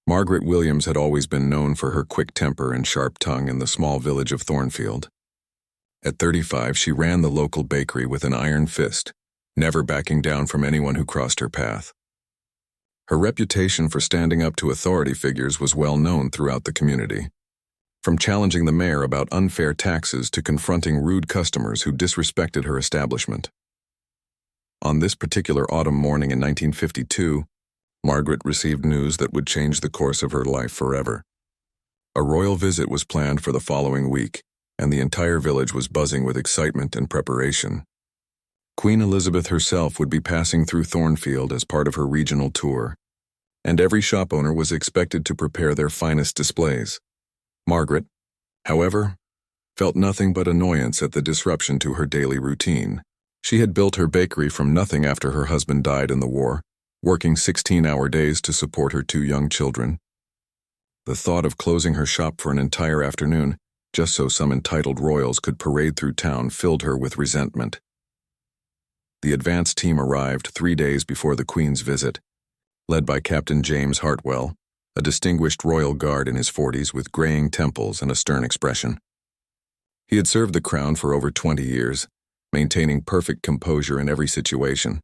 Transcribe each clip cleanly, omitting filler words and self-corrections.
Margaret Williams had always been known for her quick temper and sharp tongue in the small village of Thornfield. At 35, she ran the local bakery with an iron fist, never backing down from anyone who crossed her path. Her reputation for standing up to authority figures was well known throughout the community, from challenging the mayor about unfair taxes to confronting rude customers who disrespected her establishment. On this particular autumn morning in 1952, Margaret received news that would change the course of her life forever. A royal visit was planned for the following week, and the entire village was buzzing with excitement and preparation. Queen Elizabeth herself would be passing through Thornfield as part of her regional tour, and every shop owner was expected to prepare their finest displays. Margaret, however, felt nothing but annoyance at the disruption to her daily routine. She had built her bakery from nothing after her husband died in the war, working 16-hour days to support her 2 young children. The thought of closing her shop for an entire afternoon, just so some entitled royals could parade through town, filled her with resentment. The advance team arrived 3 days before the Queen's visit, led by Captain James Hartwell, a distinguished royal guard in his 40s with graying temples and a stern expression. He had served the crown for over 20 years, maintaining perfect composure in every situation.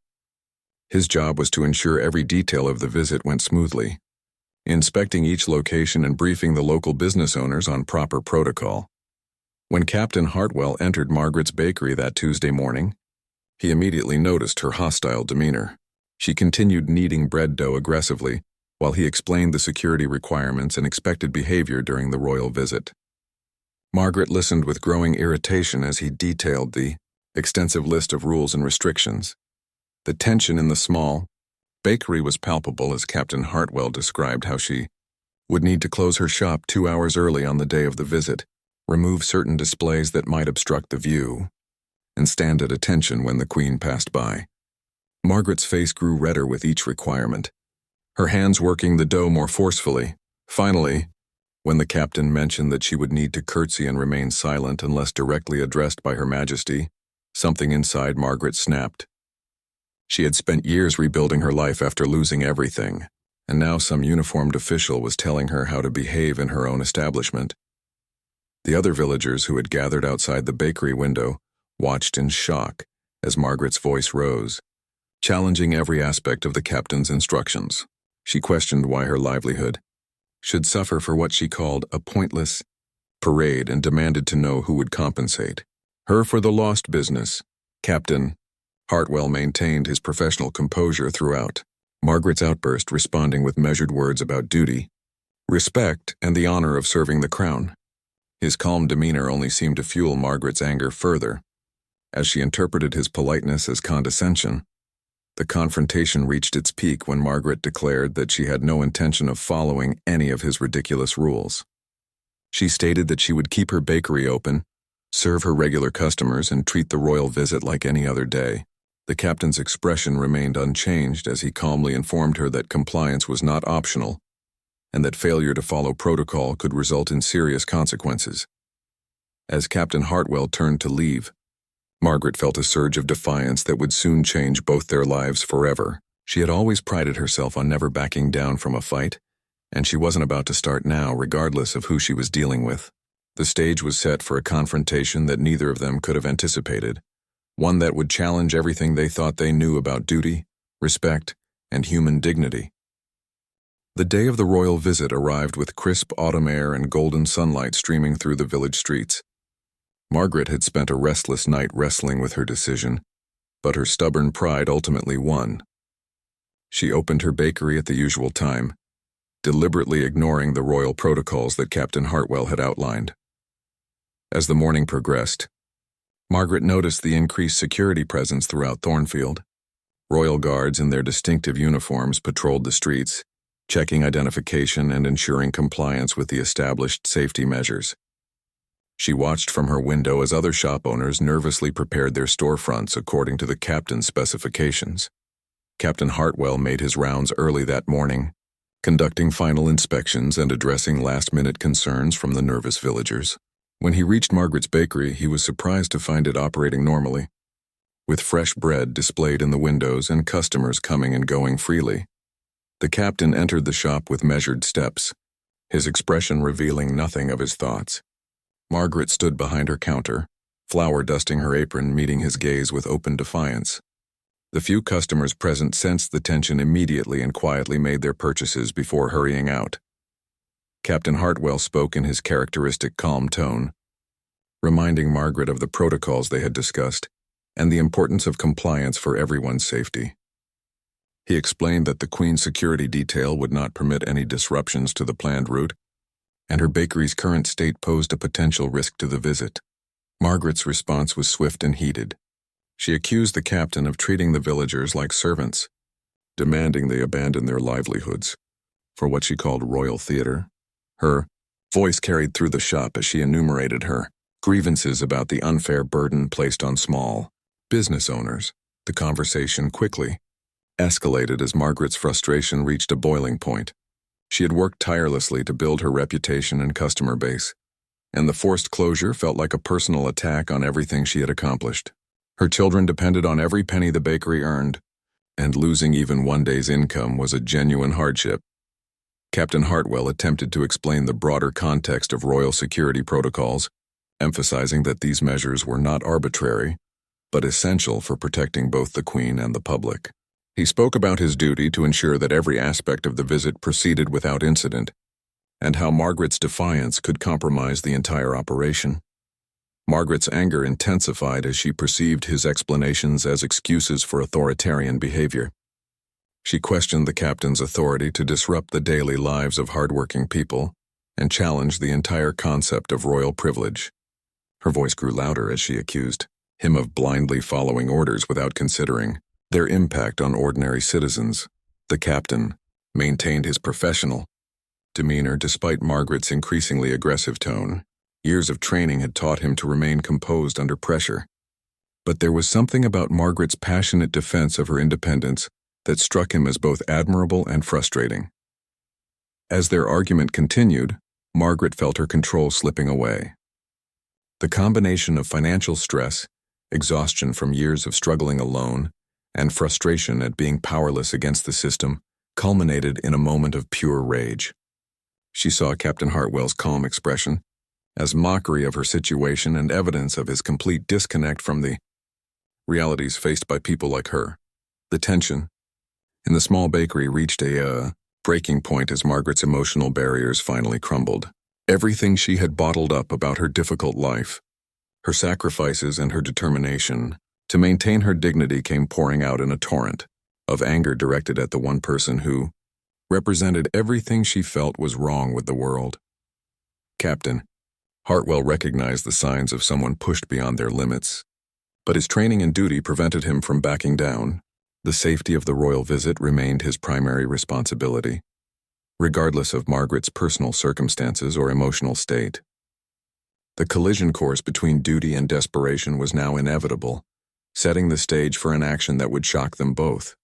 His job was to ensure every detail of the visit went smoothly, inspecting each location and briefing the local business owners on proper protocol. When Captain Hartwell entered Margaret's bakery that Tuesday morning, he immediately noticed her hostile demeanor. She continued kneading bread dough aggressively, while he explained the security requirements and expected behavior during the royal visit. Margaret listened with growing irritation as he detailed the extensive list of rules and restrictions. The tension in the small bakery was palpable as Captain Hartwell described how she would need to close her shop 2 hours early on the day of the visit, remove certain displays that might obstruct the view, and stand at attention when the Queen passed by. Margaret's face grew redder with each requirement, her hands working the dough more forcefully. Finally, when the captain mentioned that she would need to curtsy and remain silent unless directly addressed by Her Majesty, something inside Margaret snapped. She had spent years rebuilding her life after losing everything, and now some uniformed official was telling her how to behave in her own establishment. The other villagers who had gathered outside the bakery window watched in shock as Margaret's voice rose, challenging every aspect of the captain's instructions. She questioned why her livelihood should suffer for what she called a pointless parade and demanded to know who would compensate her for the lost business. Captain Hartwell maintained his professional composure throughout, Margaret's outburst responding with measured words about duty, respect, and the honor of serving the crown. His calm demeanor only seemed to fuel Margaret's anger further, as she interpreted his politeness as condescension. The confrontation reached its peak when Margaret declared that she had no intention of following any of his ridiculous rules. She stated that she would keep her bakery open, serve her regular customers, and treat the royal visit like any other day. The captain's expression remained unchanged as he calmly informed her that compliance was not optional, and that failure to follow protocol could result in serious consequences. As Captain Hartwell turned to leave, Margaret felt a surge of defiance that would soon change both their lives forever. She had always prided herself on never backing down from a fight, and she wasn't about to start now, regardless of who she was dealing with. The stage was set for a confrontation that neither of them could have anticipated, one that would challenge everything they thought they knew about duty, respect, and human dignity. The day of the royal visit arrived with crisp autumn air and golden sunlight streaming through the village streets. Margaret had spent a restless night wrestling with her decision, but her stubborn pride ultimately won. She opened her bakery at the usual time, deliberately ignoring the royal protocols that Captain Hartwell had outlined. As the morning progressed, Margaret noticed the increased security presence throughout Thornfield. Royal guards in their distinctive uniforms patrolled the streets, checking identification and ensuring compliance with the established safety measures. She watched from her window as other shop owners nervously prepared their storefronts according to the captain's specifications. Captain Hartwell made his rounds early that morning, conducting final inspections and addressing last-minute concerns from the nervous villagers. When he reached Margaret's bakery, he was surprised to find it operating normally, with fresh bread displayed in the windows and customers coming and going freely. The captain entered the shop with measured steps, his expression revealing nothing of his thoughts. Margaret stood behind her counter, flour dusting her apron, meeting his gaze with open defiance. The few customers present sensed the tension immediately and quietly made their purchases before hurrying out. Captain Hartwell spoke in his characteristic calm tone, reminding Margaret of the protocols they had discussed and the importance of compliance for everyone's safety. He explained that the Queen's security detail would not permit any disruptions to the planned route, and her bakery's current state posed a potential risk to the visit. Margaret's response was swift and heated. She accused the captain of treating the villagers like servants, demanding they abandon their livelihoods for what she called royal theater. Her voice carried through the shop as she enumerated her grievances about the unfair burden placed on small business owners. The conversation quickly escalated as Margaret's frustration reached a boiling point. She had worked tirelessly to build her reputation and customer base, and the forced closure felt like a personal attack on everything she had accomplished. Her children depended on every penny the bakery earned, and losing even one day's income was a genuine hardship. Captain Hartwell attempted to explain the broader context of royal security protocols, emphasizing that these measures were not arbitrary, but essential for protecting both the Queen and the public. He spoke about his duty to ensure that every aspect of the visit proceeded without incident, and how Margaret's defiance could compromise the entire operation. Margaret's anger intensified as she perceived his explanations as excuses for authoritarian behavior. She questioned the captain's authority to disrupt the daily lives of hardworking people and challenged the entire concept of royal privilege. Her voice grew louder as she accused him of blindly following orders without considering their impact on ordinary citizens. The captain maintained his professional demeanor despite Margaret's increasingly aggressive tone. Years of training had taught him to remain composed under pressure. But there was something about Margaret's passionate defense of her independence that struck him as both admirable and frustrating. As their argument continued, Margaret felt her control slipping away. The combination of financial stress, exhaustion from years of struggling alone, and frustration at being powerless against the system culminated in a moment of pure rage. She saw Captain Hartwell's calm expression as mockery of her situation and evidence of his complete disconnect from the realities faced by people like her. The tension in the small bakery reached a breaking point as Margaret's emotional barriers finally crumbled. Everything she had bottled up about her difficult life, her sacrifices and her determination to maintain her dignity came pouring out in a torrent of anger directed at the one person who represented everything she felt was wrong with the world. Captain Hartwell recognized the signs of someone pushed beyond their limits, but his training and duty prevented him from backing down. The safety of the royal visit remained his primary responsibility, regardless of Margaret's personal circumstances or emotional state. The collision course between duty and desperation was now inevitable, setting the stage for an action that would shock them both.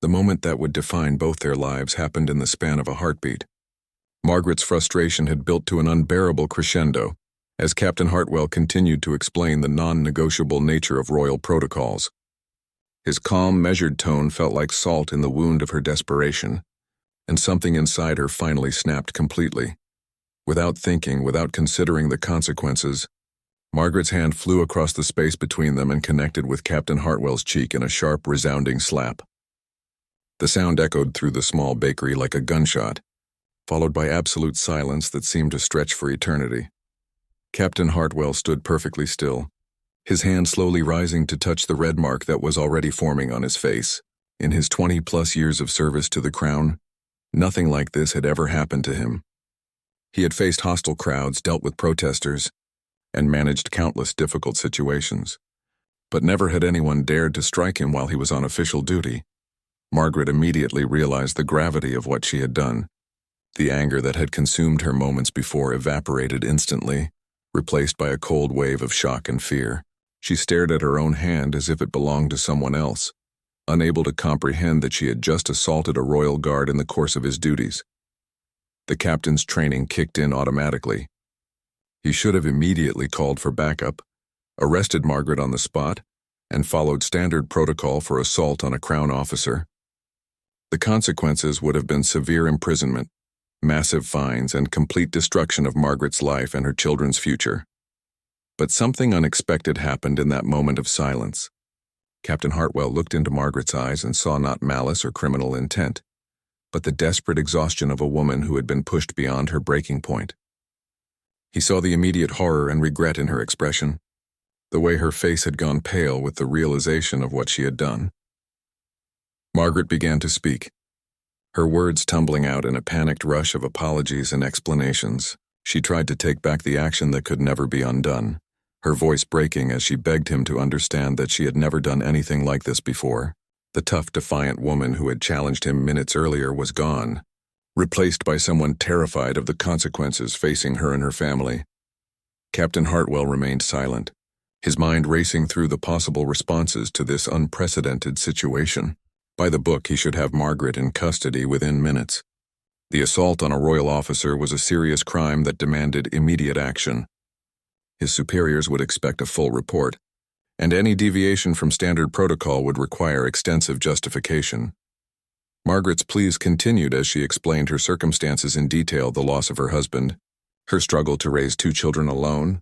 The moment that would define both their lives happened in the span of a heartbeat. Margaret's frustration had built to an unbearable crescendo as Captain Hartwell continued to explain the non-negotiable nature of royal protocols. His calm, measured tone felt like salt in the wound of her desperation, and something inside her finally snapped completely. Without thinking, without considering the consequences, Margaret's hand flew across the space between them and connected with Captain Hartwell's cheek in a sharp, resounding slap. The sound echoed through the small bakery like a gunshot, followed by absolute silence that seemed to stretch for eternity. Captain Hartwell stood perfectly still, his hand slowly rising to touch the red mark that was already forming on his face. In his 20-plus years of service to the Crown, nothing like this had ever happened to him. He had faced hostile crowds, dealt with protesters, and managed countless difficult situations. But never had anyone dared to strike him while he was on official duty. Margaret immediately realized the gravity of what she had done. The anger that had consumed her moments before evaporated instantly, replaced by a cold wave of shock and fear. She stared at her own hand as if it belonged to someone else, unable to comprehend that she had just assaulted a royal guard in the course of his duties. The captain's training kicked in automatically. He should have immediately called for backup, arrested Margaret on the spot, and followed standard protocol for assault on a Crown officer. The consequences would have been severe imprisonment, massive fines, and complete destruction of Margaret's life and her children's future. But something unexpected happened in that moment of silence. Captain Hartwell looked into Margaret's eyes and saw not malice or criminal intent, but the desperate exhaustion of a woman who had been pushed beyond her breaking point. He saw the immediate horror and regret in her expression, the way her face had gone pale with the realization of what she had done. Margaret began to speak, her words tumbling out in a panicked rush of apologies and explanations. She tried to take back the action that could never be undone, her voice breaking as she begged him to understand that she had never done anything like this before. The tough, defiant woman who had challenged him minutes earlier was gone, replaced by someone terrified of the consequences facing her and her family. Captain Hartwell remained silent, his mind racing through the possible responses to this unprecedented situation. By the book, he should have Margaret in custody within minutes. The assault on a royal officer was a serious crime that demanded immediate action. His superiors would expect a full report, and any deviation from standard protocol would require extensive justification. Margaret's pleas continued as she explained her circumstances in detail: the loss of her husband, her struggle to raise 2 children alone,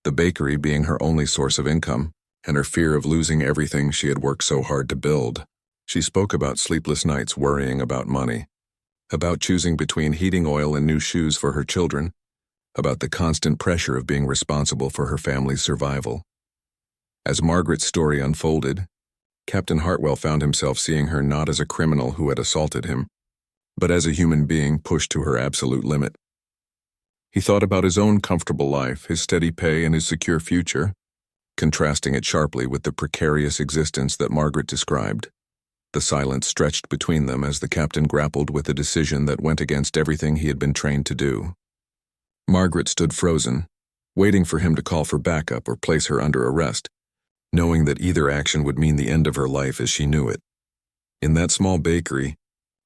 the bakery being her only source of income, and her fear of losing everything she had worked so hard to build. She spoke about sleepless nights worrying about money, about choosing between heating oil and new shoes for her children, about the constant pressure of being responsible for her family's survival. As Margaret's story unfolded, Captain Hartwell found himself seeing her not as a criminal who had assaulted him, but as a human being pushed to her absolute limit. He thought about his own comfortable life, his steady pay, and his secure future, contrasting it sharply with the precarious existence that Margaret described. The silence stretched between them as the captain grappled with a decision that went against everything he had been trained to do. Margaret stood frozen, waiting for him to call for backup or place her under arrest, knowing that either action would mean the end of her life as she knew it. In that small bakery,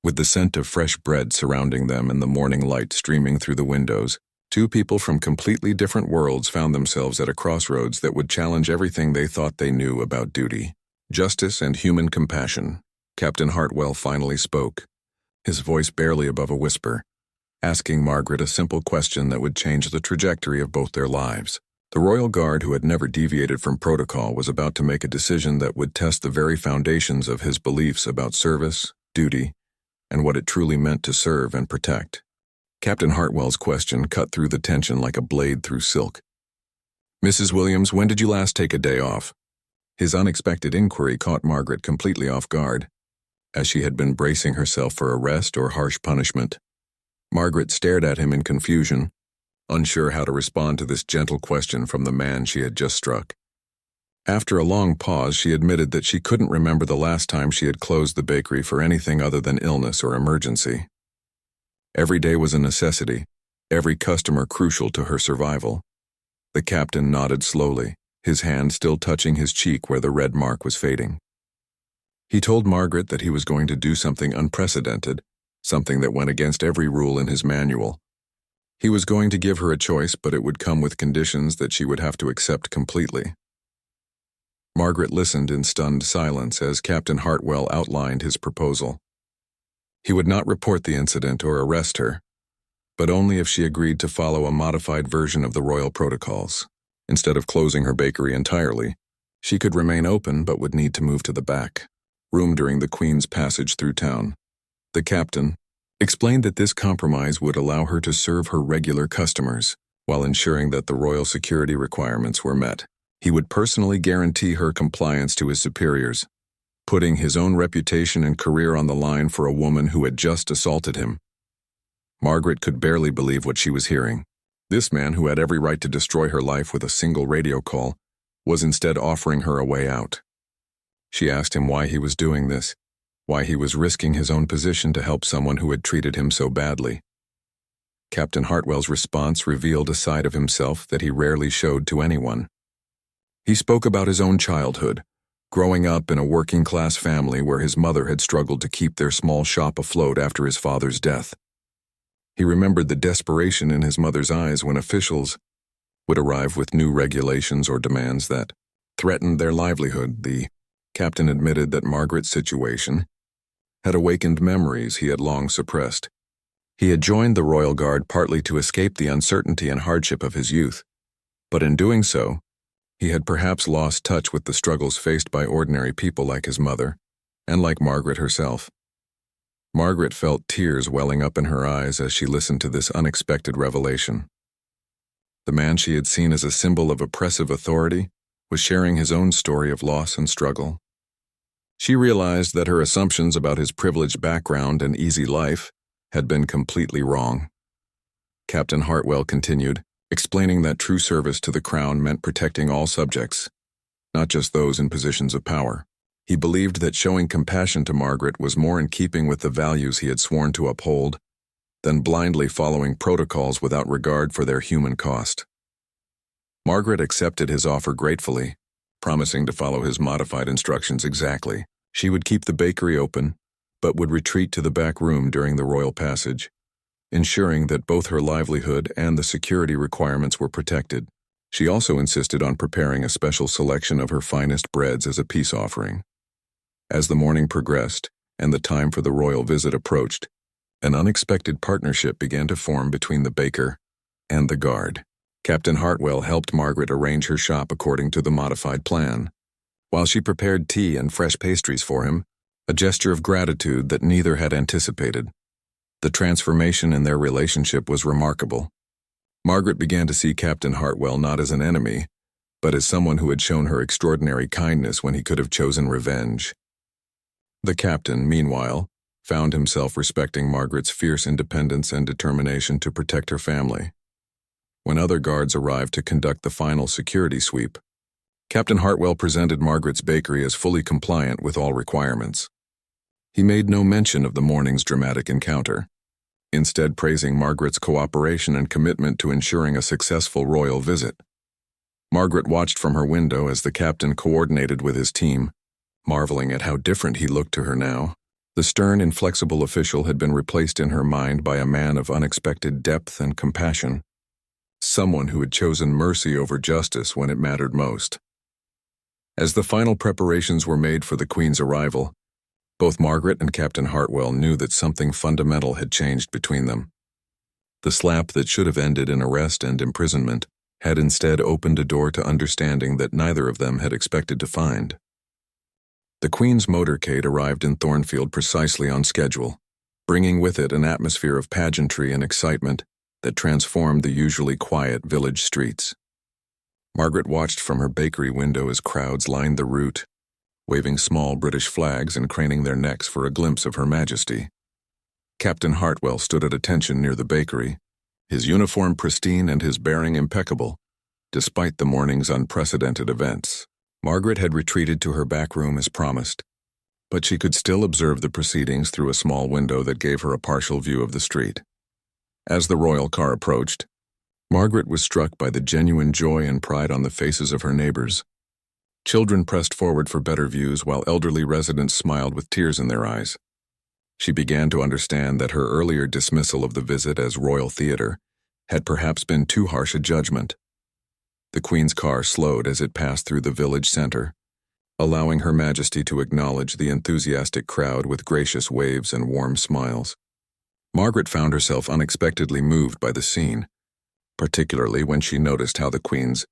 with the scent of fresh bread surrounding them and the morning light streaming through the windows, 2 people from completely different worlds found themselves at a crossroads that would challenge everything they thought they knew about duty, justice, and human compassion. Captain Hartwell finally spoke, his voice barely above a whisper, asking Margaret a simple question that would change the trajectory of both their lives. The royal guard, who had never deviated from protocol, was about to make a decision that would test the very foundations of his beliefs about service, duty, and what it truly meant to serve and protect. Captain Hartwell's question cut through the tension like a blade through silk. "Mrs. Williams, when did you last take a day off?" His unexpected inquiry caught Margaret completely off guard, as she had been bracing herself for arrest or harsh punishment. Margaret stared at him in confusion, unsure how to respond to this gentle question from the man she had just struck. After a long pause, she admitted that she couldn't remember the last time she had closed the bakery for anything other than illness or emergency. Every day was a necessity, every customer crucial to her survival. The captain nodded slowly, his hand still touching his cheek where the red mark was fading. He told Margaret that he was going to do something unprecedented, something that went against every rule in his manual. He was going to give her a choice, but it would come with conditions that she would have to accept completely. Margaret listened in stunned silence as Captain Hartwell outlined his proposal. He would not report the incident or arrest her, but only if she agreed to follow a modified version of the royal protocols. Instead of closing her bakery entirely, she could remain open but would need to move to the back room during the Queen's passage through town. The captain explained that this compromise would allow her to serve her regular customers while ensuring that the royal security requirements were met. He would personally guarantee her compliance to his superiors, putting his own reputation and career on the line for a woman who had just assaulted him. Margaret could barely believe what she was hearing. This man, who had every right to destroy her life with a single radio call, was instead offering her a way out. She asked him why he was doing this, why he was risking his own position to help someone who had treated him so badly. Captain Hartwell's response revealed a side of himself that he rarely showed to anyone. He spoke about his own childhood, growing up in a working-class family where his mother had struggled to keep their small shop afloat after his father's death. He remembered the desperation in his mother's eyes when officials would arrive with new regulations or demands that threatened their livelihood. The captain admitted that Margaret's situation had awakened memories he had long suppressed. He had joined the Royal Guard partly to escape the uncertainty and hardship of his youth, but in doing so, he had perhaps lost touch with the struggles faced by ordinary people like his mother, and like Margaret herself. Margaret felt tears welling up in her eyes as she listened to this unexpected revelation. The man she had seen as a symbol of oppressive authority was sharing his own story of loss and struggle. She realized that her assumptions about his privileged background and easy life had been completely wrong. Captain Hartwell continued, explaining that true service to the Crown meant protecting all subjects, not just those in positions of power. He believed that showing compassion to Margaret was more in keeping with the values he had sworn to uphold than blindly following protocols without regard for their human cost. Margaret accepted his offer gratefully, promising to follow his modified instructions exactly. She would keep the bakery open, but would retreat to the back room during the royal passage, ensuring that both her livelihood and the security requirements were protected. She also insisted on preparing a special selection of her finest breads as a peace offering. As the morning progressed and the time for the royal visit approached, an unexpected partnership began to form between the baker and the guard. Captain Hartwell helped Margaret arrange her shop according to the modified plan, while she prepared tea and fresh pastries for him, a gesture of gratitude that neither had anticipated. The transformation in their relationship was remarkable. Margaret began to see Captain Hartwell not as an enemy, but as someone who had shown her extraordinary kindness when he could have chosen revenge. The captain, meanwhile, found himself respecting Margaret's fierce independence and determination to protect her family. When other guards arrived to conduct the final security sweep, Captain Hartwell presented Margaret's bakery as fully compliant with all requirements. He made no mention of the morning's dramatic encounter, instead praising Margaret's cooperation and commitment to ensuring a successful royal visit. Margaret watched from her window as the captain coordinated with his team, marveling at how different he looked to her now. The stern, inflexible official had been replaced in her mind by a man of unexpected depth and compassion, someone who had chosen mercy over justice when it mattered most. As the final preparations were made for the Queen's arrival, both Margaret and Captain Hartwell knew that something fundamental had changed between them. The slap that should have ended in arrest and imprisonment had instead opened a door to understanding that neither of them had expected to find. The Queen's motorcade arrived in Thornfield precisely on schedule, bringing with it an atmosphere of pageantry and excitement that transformed the usually quiet village streets. Margaret watched from her bakery window as crowds lined the route, waving small British flags and craning their necks for a glimpse of Her Majesty. Captain Hartwell stood at attention near the bakery, his uniform pristine and his bearing impeccable, despite the morning's unprecedented events. Margaret had retreated to her back room as promised, but she could still observe the proceedings through a small window that gave her a partial view of the street. As the royal car approached, Margaret was struck by the genuine joy and pride on the faces of her neighbors. Children pressed forward for better views while elderly residents smiled with tears in their eyes. She began to understand that her earlier dismissal of the visit as royal theater had perhaps been too harsh a judgment. The Queen's car slowed as it passed through the village center, allowing Her Majesty to acknowledge the enthusiastic crowd with gracious waves and warm smiles. Margaret found herself unexpectedly moved by the scene, particularly when she noticed how the Queen's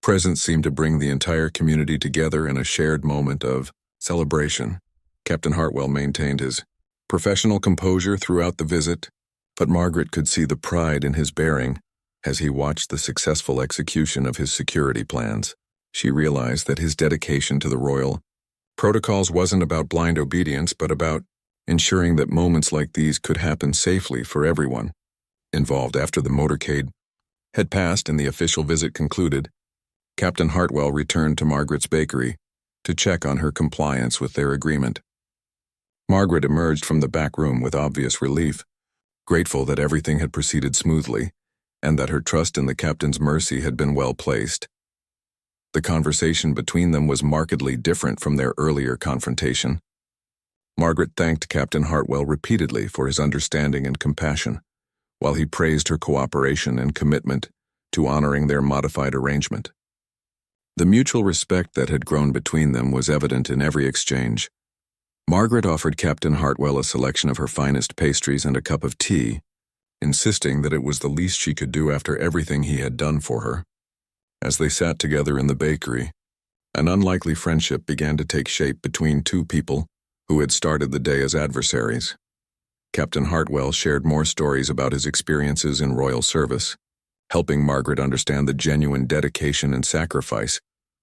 presence seemed to bring the entire community together in a shared moment of celebration. Captain Hartwell maintained his professional composure throughout the visit, but Margaret could see the pride in his bearing as he watched the successful execution of his security plans. She realized that his dedication to the royal protocols wasn't about blind obedience, but about ensuring that moments like these could happen safely for everyone involved. After the motorcade had passed and the official visit concluded, Captain Hartwell returned to Margaret's bakery to check on her compliance with their agreement. Margaret emerged from the back room with obvious relief, grateful that everything had proceeded smoothly and that her trust in the captain's mercy had been well placed. The conversation between them was markedly different from their earlier confrontation. Margaret thanked Captain Hartwell repeatedly for his understanding and compassion, while he praised her cooperation and commitment to honoring their modified arrangement. The mutual respect that had grown between them was evident in every exchange. Margaret offered Captain Hartwell a selection of her finest pastries and a cup of tea, insisting that it was the least she could do after everything he had done for her. As they sat together in the bakery, an unlikely friendship began to take shape between two people who had started the day as adversaries. Captain Hartwell shared more stories about his experiences in royal service, helping Margaret understand the genuine dedication and sacrifice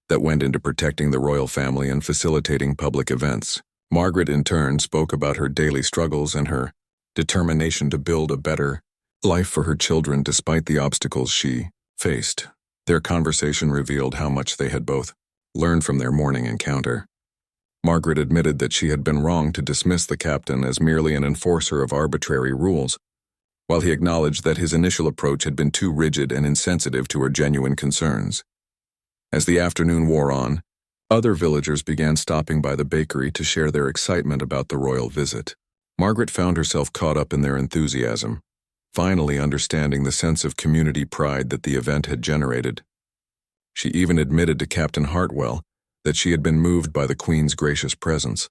that went into protecting the royal family and facilitating public events. Margaret, in turn, spoke about her daily struggles and her determination to build a better life for her children despite the obstacles she faced. Their conversation revealed how much they had both learned from their morning encounter. Margaret admitted that she had been wrong to dismiss the captain as merely an enforcer of arbitrary rules, while he acknowledged that his initial approach had been too rigid and insensitive to her genuine concerns. As the afternoon wore on, other villagers began stopping by the bakery to share their excitement about the royal visit. Margaret found herself caught up in their enthusiasm, finally understanding the sense of community pride that the event had generated. She even admitted to Captain Hartwell that she had been moved by the Queen's gracious presence.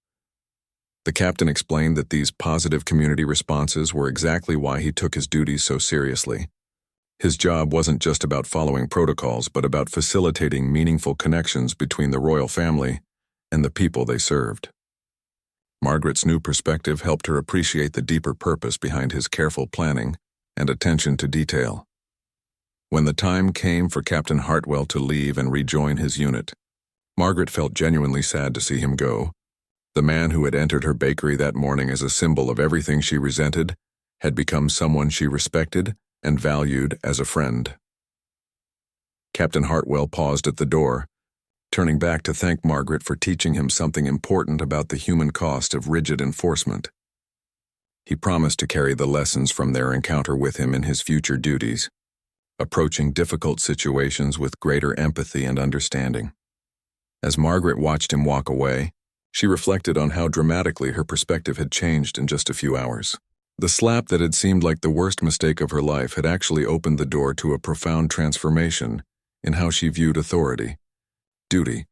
The captain explained that these positive community responses were exactly why he took his duties so seriously. His job wasn't just about following protocols, but about facilitating meaningful connections between the royal family and the people they served. Margaret's new perspective helped her appreciate the deeper purpose behind his careful planning and attention to detail. When the time came for Captain Hartwell to leave and rejoin his unit, Margaret felt genuinely sad to see him go. The man who had entered her bakery that morning as a symbol of everything she resented had become someone she respected and valued as a friend. Captain Hartwell paused at the door, turning back to thank Margaret for teaching him something important about the human cost of rigid enforcement. He promised to carry the lessons from their encounter with him in his future duties, approaching difficult situations with greater empathy and understanding. As Margaret watched him walk away, she reflected on how dramatically her perspective had changed in just a few hours. The slap that had seemed like the worst mistake of her life had actually opened the door to a profound transformation in how she viewed authority, duty,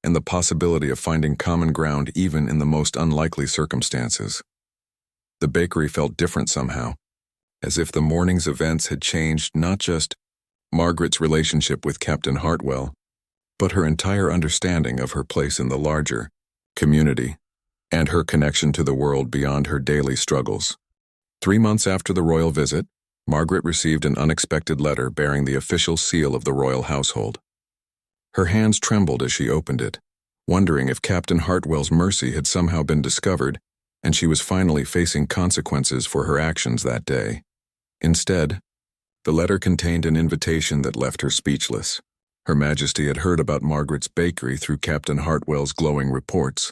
and the possibility of finding common ground even in the most unlikely circumstances. The bakery felt different somehow, as if the morning's events had changed not just Margaret's relationship with Captain Hartwell, but her entire understanding of her place in the larger community and her connection to the world beyond her daily struggles. 3 months after the royal visit, Margaret received an unexpected letter bearing the official seal of the royal household. Her hands trembled as she opened it, wondering if Captain Hartwell's mercy had somehow been discovered and she was finally facing consequences for her actions that day. Instead, the letter contained an invitation that left her speechless. Her Majesty had heard about Margaret's bakery through Captain Hartwell's glowing reports,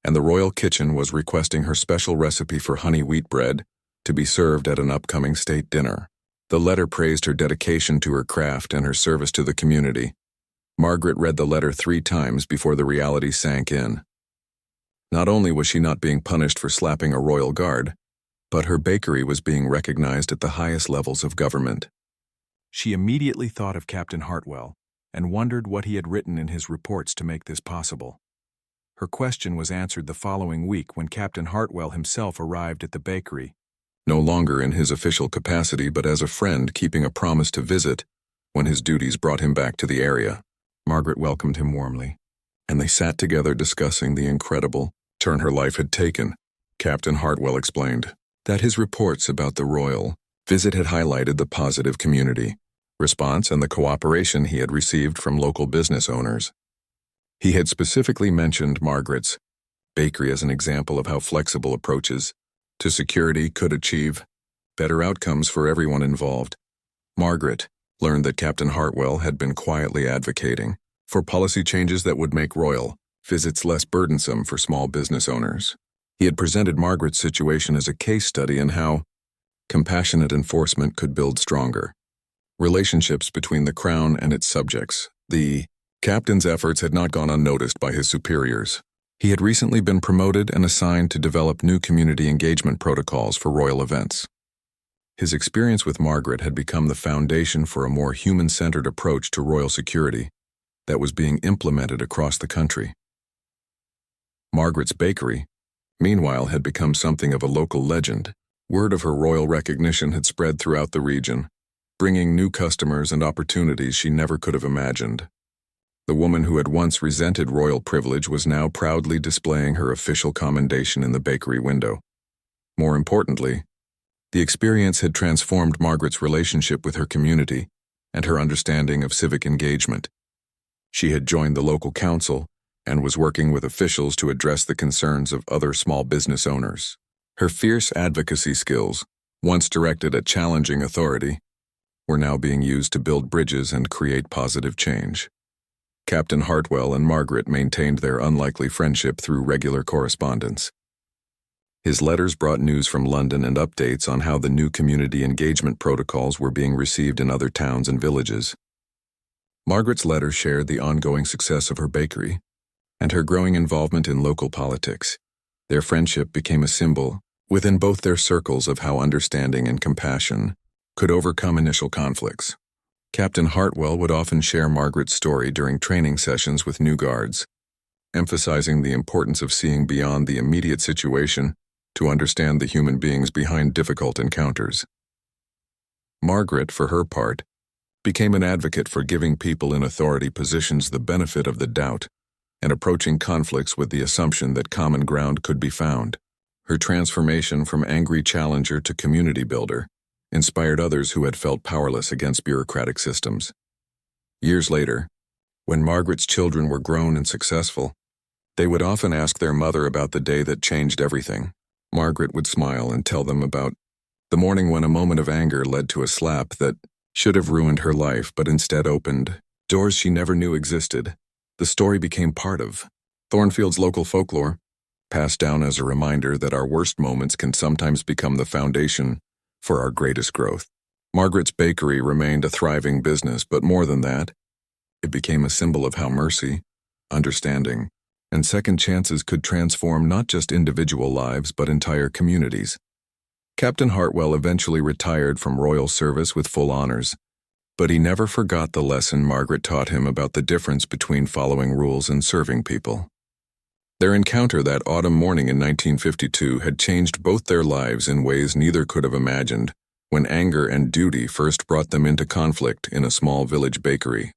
and the royal kitchen was requesting her special recipe for honey wheat bread to be served at an upcoming state dinner. The letter praised her dedication to her craft and her service to the community. Margaret read the letter 3 times before the reality sank in. Not only was she not being punished for slapping a royal guard, but her bakery was being recognized at the highest levels of government. She immediately thought of Captain Hartwell and wondered what he had written in his reports to make this possible. Her question was answered the following week when Captain Hartwell himself arrived at the bakery, no longer in his official capacity but as a friend keeping a promise to visit when his duties brought him back to the area. Margaret welcomed him warmly, and they sat together discussing the incredible turn her life had taken. Captain Hartwell explained that his reports about the royal visit had highlighted the positive community response and the cooperation he had received from local business owners. He had specifically mentioned Margaret's bakery as an example of how flexible approaches to security could achieve better outcomes for everyone involved. Margaret learned that Captain Hartwell had been quietly advocating for policy changes that would make royal visits less burdensome for small business owners. He had presented Margaret's situation as a case study in how compassionate enforcement could build stronger relationships between the crown and its subjects. The captain's efforts had not gone unnoticed by his superiors. He had recently been promoted and assigned to develop new community engagement protocols for royal events. His experience with Margaret had become the foundation for a more human-centered approach to royal security that was being implemented across the country. Margaret's bakery, meanwhile, had become something of a local legend. Word of her royal recognition had spread throughout the region, bringing new customers and opportunities she never could have imagined. The woman who had once resented royal privilege was now proudly displaying her official commendation in the bakery window. More importantly, the experience had transformed Margaret's relationship with her community and her understanding of civic engagement. She had joined the local council and was working with officials to address the concerns of other small business owners. Her fierce advocacy skills, once directed at challenging authority, were now being used to build bridges and create positive change. Captain Hartwell and Margaret maintained their unlikely friendship through regular correspondence. His letters brought news from London and updates on how the new community engagement protocols were being received in other towns and villages. Margaret's letters shared the ongoing success of her bakery and her growing involvement in local politics. Their friendship became a symbol within both their circles of how understanding and compassion could overcome initial conflicts. Captain Hartwell would often share Margaret's story during training sessions with new guards, emphasizing the importance of seeing beyond the immediate situation to understand the human beings behind difficult encounters. Margaret, for her part, became an advocate for giving people in authority positions the benefit of the doubt and approaching conflicts with the assumption that common ground could be found. Her transformation from angry challenger to community builder inspired others who had felt powerless against bureaucratic systems. Years later, when Margaret's children were grown and successful, they would often ask their mother about the day that changed everything. Margaret would smile and tell them about the morning when a moment of anger led to a slap that should have ruined her life but instead opened doors she never knew existed. The story became part of Thornfield's local folklore, passed down as a reminder that our worst moments can sometimes become the foundation for our greatest growth. Margaret's bakery remained a thriving business, but more than that, it became a symbol of how mercy, understanding, and second chances could transform not just individual lives but entire communities. Captain Hartwell eventually retired from royal service with full honors, but he never forgot the lesson Margaret taught him about the difference between following rules and serving people. Their encounter that autumn morning in 1952 had changed both their lives in ways neither could have imagined when anger and duty first brought them into conflict in a small village bakery.